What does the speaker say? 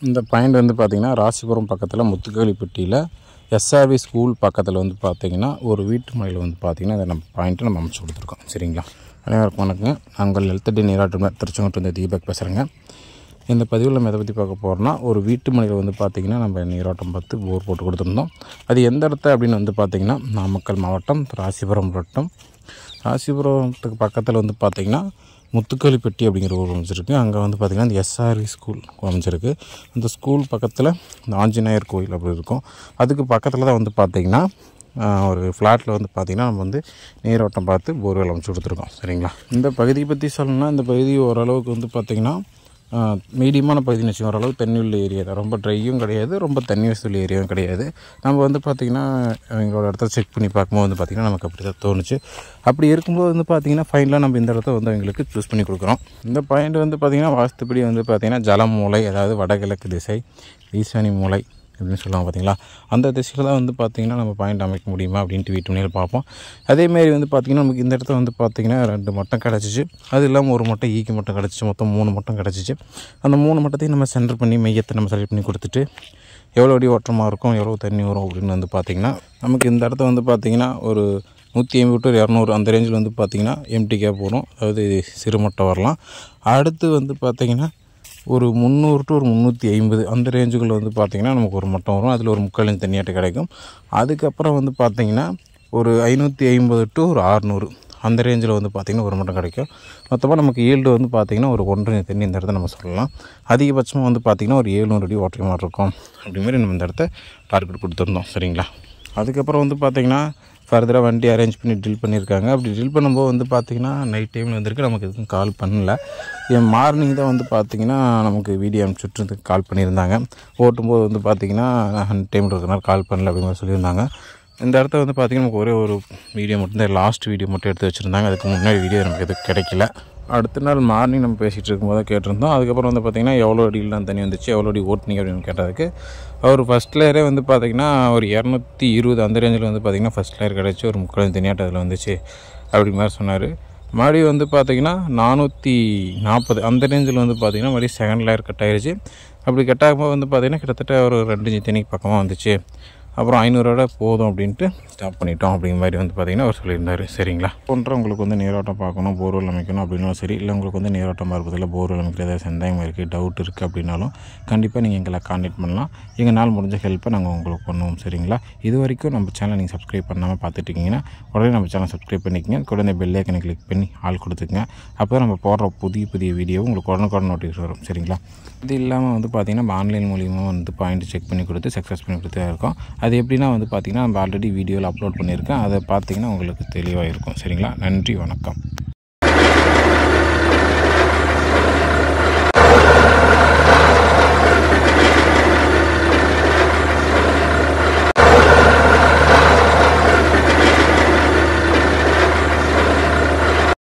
இந்த பாயிண்ட் வந்து பார்த்திங்கன்னா ராசிபுரம் பக்கத்தில் முத்துக்காளிப்பட்டியில் எஸ்ஆர்வி ஸ்கூல் பக்கத்தில் வந்து பார்த்திங்கன்னா ஒரு வீட்டு மனையில் வந்து பார்த்திங்கன்னா அதை நம்ம பாயிண்ட்டை நம்ம அமைச்சு கொடுத்துருக்கோம். சரிங்களா? அனைவருக்கும் வணக்கங்க. நான் உங்கள் ஹெல்த் நீராட்டம் திருச்செங்கோட்டு தீபக் பேசுகிறேங்க. இந்த பதிவில் நம்ம எதை பற்றி பார்க்க போகிறோம்னா, ஒரு வீட்டு மனையில் வந்து பார்த்திங்கன்னா நம்ம நீராட்டம் பார்த்து போர் போட்டு கொடுத்துருந்தோம். அது எந்த இடத்த அப்படின்னு வந்து பார்த்திங்கன்னா நாமக்கல் மாவட்டம் ராசிபுரம் வட்டம். ராசிபுரத்துக்கு பக்கத்தில் வந்து பார்த்திங்கன்னா முத்துக்காளிப்பட்டி அப்படிங்கிற ஊர் அமைச்சிருக்கு. அங்கே வந்து பார்த்திங்கன்னா இந்த எஸ்ஆர்வி ஸ்கூல் அமைச்சிருக்கு. அந்த ஸ்கூல் பக்கத்தில் இந்த ஆஞ்சநேயர் கோயில் அப்படி இருக்கும். அதுக்கு பக்கத்தில் தான் வந்து பார்த்திங்கன்னா ஒரு ஃப்ளாட்டில் வந்து பார்த்திங்கன்னா நம்ம வந்து நீரோட்டம் பார்த்து போர்வெல் அமைச்சு கொடுத்துருக்கோம். சரிங்களா? இந்த பகுதியை பற்றி சொல்லணும்னா, இந்த பகுதி ஓரளவுக்கு வந்து பார்த்திங்கன்னா மீடியமான பகுதின்னு வச்சுக்கோங்க. ஓரளவு தண்ணி உள்ள ஏரியா தான். ரொம்ப ட்ரையும் கிடையாது, ரொம்ப தண்ணி வசதி ஏரியாவும் கிடையாது. நம்ம வந்து பார்த்திங்கன்னா எங்களோட இடத்த செக் பண்ணி பார்க்கும்போது வந்து பார்த்திங்கன்னா நமக்கு அப்படி தான் தோணுச்சு. அப்படி இருக்கும்போது வந்து பார்த்திங்கன்னா ஃபைனலாக நம்ம இந்த இடத்த வந்து அவங்களுக்கு சூஸ் பண்ணி கொடுக்குறோம். இந்த பாயிண்ட் வந்து பார்த்திங்கன்னா வாஸ்துப்படி வந்து பார்த்திங்கன்னா ஜலம் மூலை, அதாவது வடகிழக்கு திசை, ஈசானி மூலை அப்படின்னு சொல்லுவாங்க பார்த்திங்களா. அந்த திசையில் தான் வந்து பார்த்திங்கன்னா நம்ம பாயிண்ட் அமைக்க முடியுமா அப்படின்ட்டு வீட்டு முனையில் பார்ப்போம். அதேமாரி வந்து பார்த்திங்கன்னா நமக்கு இந்த இடத்த வந்து பார்த்திங்கன்னா 2 மட்டம் கிடச்சிச்சு. அது இல்லாமல் ஒரு மட்டம் ஈக்கி மட்டம் கிடச்சிச்சு. மொத்தம் 3 மட்டம் கிடச்சிச்சு. அந்த 3 மட்டத்தையும் நம்ம சென்டர் பண்ணி மையத்தை நம்ம செலக்ட் பண்ணி கொடுத்துட்டு எவ்வளோ அடி ஓட்டமாக இருக்கும், எவ்வளோ தண்ணி வரும் அப்படின்னு வந்து பார்த்திங்கன்னா நமக்கு இந்த இடத்த வந்து பார்த்திங்கன்னா ஒரு 150 to 200 அந்த ரேஞ்சில் வந்து பார்த்திங்கன்னா எம்டி கேப் வரும். அதாவது சிறு மட்டம் வரலாம். அடுத்து வந்து பார்த்திங்கன்னா ஒரு 300 to 350 அந்த ரேஞ்சுக்குள்ளே வந்து பார்த்திங்கன்னா நமக்கு ஒரு மட்டம் வரும். அதில் ஒரு 3/4 இன்ச் தண்ணியாட்டு கிடைக்கும். அதுக்கப்புறம் வந்து பார்த்திங்கன்னா ஒரு 550 to 600 அந்த ரேஞ்சில் வந்து பார்த்திங்கன்னா ஒரு மட்டம் கிடைக்கும். மொத்தமாக நமக்கு ஈல்டு வந்து பார்த்திங்கன்னா ஒரு 1.5 இன்ச் தண்ணி இந்த இடத்த நம்ம சொல்லலாம். அதிகபட்சமாக வந்து பார்த்திங்கன்னா ஒரு 700 அடி ஓட்டுற மாதிரி இருக்கும். அப்படிமாரி நம்ம இந்த இடத்த டார்கெட் கொடுத்துருந்தோம். சரிங்களா? அதுக்கப்புறம் வந்து பார்த்திங்கன்னா ஃபர்தராக வண்டி அரேஞ்ச் பண்ணி ட்ரில் பண்ணியிருக்காங்க. அப்படி ட்ரில் பண்ணும்போது வந்து பார்த்திங்கன்னா நைட் டைமில் வந்திருக்கு. நமக்கு எதுவும் கால் பண்ணல. மார்னிங் தான் வந்து பார்த்திங்கன்னா நமக்கு வீடியோ அனுப்பிச்சுட்றதுக்கு கால் பண்ணியிருந்தாங்க. ஓட்டும்போது வந்து பார்த்திங்கன்னா டைமில் இருக்கிறனால கால் பண்ணல அப்படிங்கிற சொல்லியிருந்தாங்க. இந்த இடத்த வந்து பார்த்திங்கன்னா நமக்கு ஒரே ஒரு வீடியோ மட்டும்தான், லாஸ்ட் வீடியோ மட்டும் எடுத்து வச்சுருந்தாங்க. அதுக்கு முன்னாடி வீடியோ நமக்கு எதுவும் கிடைக்கல. அடுத்த நாள் மார்னிங் நம்ம பேசிகிட்டு இருக்கும்போது தான் கேட்டிருந்தோம். அதுக்கப்புறம் வந்து பார்த்திங்கன்னா எவ்வளோ அடியில் தண்ணி வந்துச்சு, எவ்வளோ அடி ஓட்டுனீங்க அப்படின்னு கேட்டதுக்கு அவர் ஃபஸ்ட் லேயரே வந்து பார்த்திங்கன்னா ஒரு 220 அந்த ரேஞ்சில் வந்து பார்த்திங்கன்னா ஃபஸ்ட் லேயர் கிடச்சி ஒரு 3/4 தண்ணியாட்டம் அதில் வந்துச்சு அப்படி மாதிரி சொன்னார். மறுபடியும் வந்து பார்த்திங்கன்னா 440 அந்த ரேஞ்சில் வந்து பார்த்திங்கன்னா மறுபடியும் செகண்ட் லேயர் கட் ஆகிடுச்சு. அப்படி கட் ஆகும்போது வந்து பார்த்திங்கன்னா கிட்டத்தட்ட ஒரு 2 இன்ச் தண்ணிக்கு பக்கமாக வந்துச்சு. அப்புறம் 500 போதும் அப்படின்ட்டு ஸ்டாப் பண்ணிட்டோம் அப்படிங்கிற மாதிரி வந்து பார்த்திங்கன்னா அவர் சொல்லியிருந்தார். சரிங்களா? போன்ற உங்களுக்கு வந்து நீரோட்டம் பார்க்கணும், போர்வெல் அமைக்கணும் அப்படின்னாலும் சரி, இல்லை உங்களுக்கு வந்து நீரோட்டம் பார்ப்பதில் போர்வெல் அமைக்கிற ஏதாவது சந்தேகம் இருக்குது, டவுட் இருக்குது அப்படின்னாலும் கண்டிப்பாக நீங்கள் எங்களை கான்டாக்ட் பண்ணலாம். எங்களால் முடிஞ்ச ஹெல்ப்பை நாங்கள் உங்களுக்கு பண்ணுவோம். சரிங்களா? இது வரைக்கும் நம்ம சேனல் நீங்கள் சப்ஸ்கிரைப் பண்ணாமல் பார்த்துட்டு இருக்கீங்கன்னா உடனே நம்ம சேனல் சப்ஸ்கிரைப் பண்ணிக்கங்க. உடனே பெல் ஐக்கனை கிளிக் பண்ணி ஆள் கொடுத்துக்குங்க. அப்போ தான் நம்ம போடுற புதிய வீடியோ உங்களுக்கு உடனுக்குடன் நோட்டிஃபிகேஷன் வரும். சரிங்களா? இது இல்லாமல் வந்து பார்த்திங்கன்னா நம்ம ஆன்லைன் மூலியமாக வந்து பாயிண்ட் செக் பண்ணி கொடுத்து சக்ஸஸ் பண்ணி கொடுத்தே இருக்கோம். அது எப்படின்னா வந்து பார்த்திங்கன்னா நம்ம ஆல்ரெடி வீடியோவில் அப்லோட் பண்ணியிருக்கேன். அதை பார்த்திங்கன்னா உங்களுக்கு தெளிவாக இருக்கும். சரிங்களா? நன்றி, வணக்கம்.